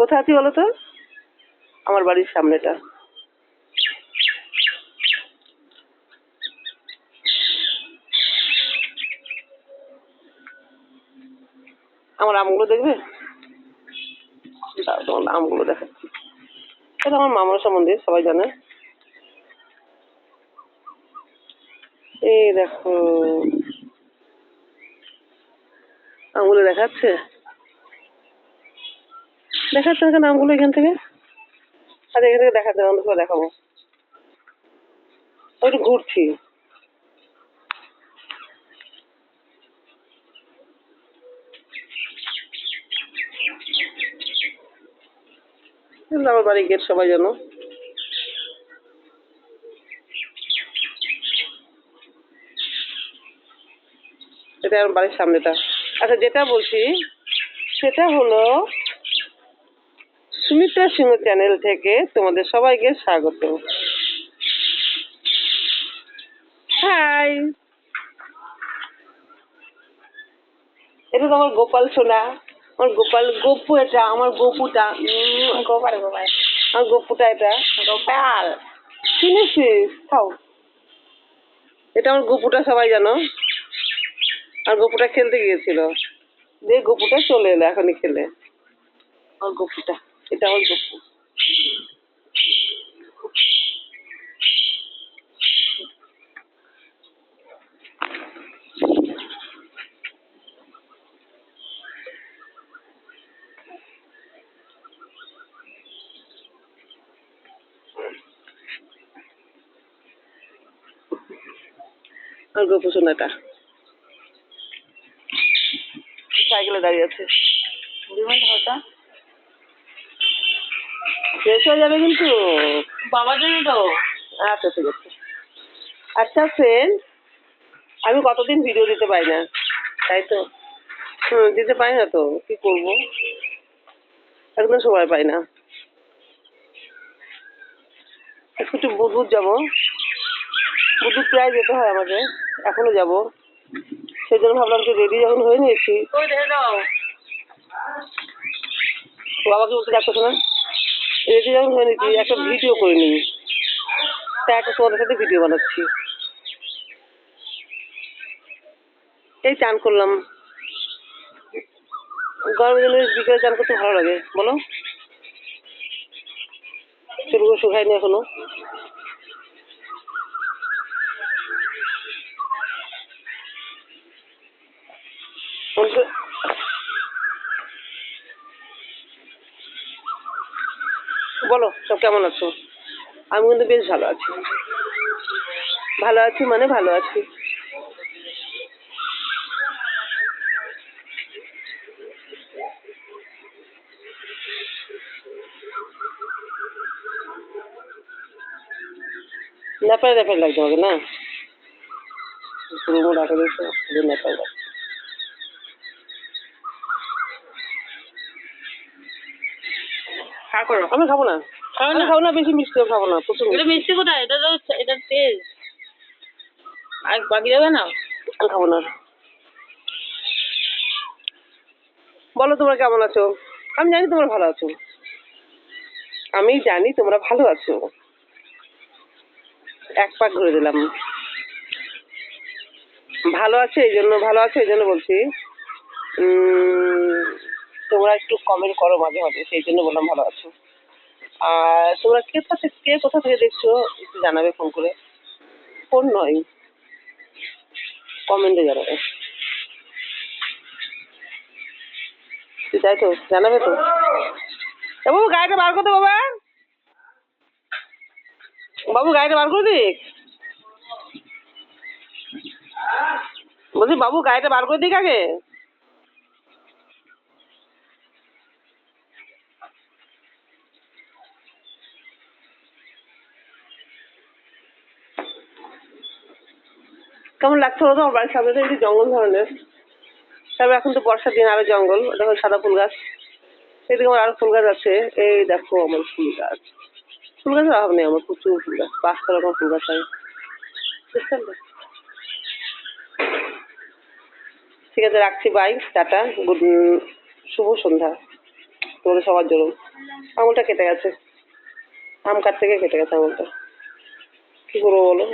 কোথায় আছি বলো তো? আমার বাড়ির সামনেটা। আমার আমগুলো দেখবে? তোমার আমগুলো দেখাচ্ছি। এটা আমার মামার সম্বন্ধে সবাই জানে। এই দেখো, আমগুলো দেখাচ্ছে দেখাচ্ছে না আমগুলো এখান থেকে। আর এখান থেকে দেখাচ্ছে, অন্য সময় দেখাবো। একটু ঘুরছি। আমার বাড়ির গেট সবাই জানো। এটা আমার বাড়ির সামনেটা। আচ্ছা, যেটা বলছি সেটা হলো সুমিত্রা সিংহ চ্যানেল থেকে তোমাদের সবাইকে স্বাগত। হাই, এটা তো আমার গোপাল সোনা, আমার গোপাল গপু, এটা আমার গপুটা। গোপাল গোপাল আমার গপুটা, এটা গোপাল চিনেছিস? খাও। এটা আমার গপুটা, সবাই জানো। আর গপুটা খেলতে গিয়েছিল, যে গপুটা চলে এলো এখনই খেলে। আমার গপুটা, এটা আমার গপু। আর গপু সোনাটা সাইকেলে দাঁড়িয়ে আছে। শেষ হয়ে যাবে কিন্তু। বাবার জন্য তো। আচ্ছা, ঠিক আছে। আচ্ছা ফ্রেন্ড, আমি কতদিন ভিডিও দিতে পারি না, তাই তো। দিতে পারি না তো, কি করবো, একদম সময় পাই না। একটু বুধবুধ যাবো, বুধবুধ প্রায় যেতে হয় আমাকে, এখনো যাবো। সেই জন্য ভাবলাম যে রেডি যখন হয়ে নিয়েছি, বাবাকে বলতে ডাকতো না, রেডি যখন হয়ে নিয়েছি একটা ভিডিও করে নিই, তাই একটা তোমাদের সাথে ভিডিও বানাচ্ছি। এই চান করলাম, গরমের দিনে বিকেলে চান করতে ভালো লাগে বলো। চুলগুলো শুকায়নি এখনো। বলো, সব কেমন আছো? আমি কিন্তু বেশ ভালো আছি। ভালো আছি মানে ভালো আছি। ন্যাপায় ন্যাপায় লাগছে আমাকে না, রুমও ডাকা দিয়েছে, ন্যাপায় লাগছে। আমি খাবো না, আমি খাবো না, বেশি মিষ্টিও খাবো না, প্রচুর এটা মিষ্টি কোথায়? এটা তো এটা তেল আর বাকি যাবে না। আমি খাবো না। বলো তোমরা কেমন আছো? আমি জানি তোমরা ভালো আছো, আমি জানি তোমরা ভালো আছো। এক পাক ঘুরে দিলাম। ভালো আছে এই জন্য, ভালো আছে এই জন্য বলছি। তোমরা একটু কমেন্ট করো মাঝে মাঝে, সেই জন্য বললাম ভালো আছো। আর তোমরা কে কোথা থেকে দেখছো একটু জানাবে ফোন করে। ফোন নয়, কমেন্টে জানাবে। তাই তো, জানাবে তো। বাবু গাড়িটা বার করতে, বাবা বাবু গাড়িটা বার করে দিক। বলছি বাবু গাড়িটা বার করে দিক আগে। কেমন লাগছে বলতো? আমার বাড়ির সামনে একটু জঙ্গল ধরনের, তবে এখন তো বর্ষার দিন, আরো জঙ্গল। দেখো সাদা ফুল গাছ, এদিকে আমার আরো ফুল গাছ আছে। এই দেখো আমার ফুল গাছ, ফুল গাছের অভাব নেই আমার, প্রচুর ফুল গাছ, 5টা রকম ফুল গাছ হয়, বুঝছেন তো? ঠিক আছে, রাখছি, বাই, টাটা, শুভ সন্ধ্যা তোমাদের সবার জন্য। আঙুলটা কেটে গেছে, আম কাটতে গিয়ে কেটে গেছে আঙুলটা। কি করবো বলো?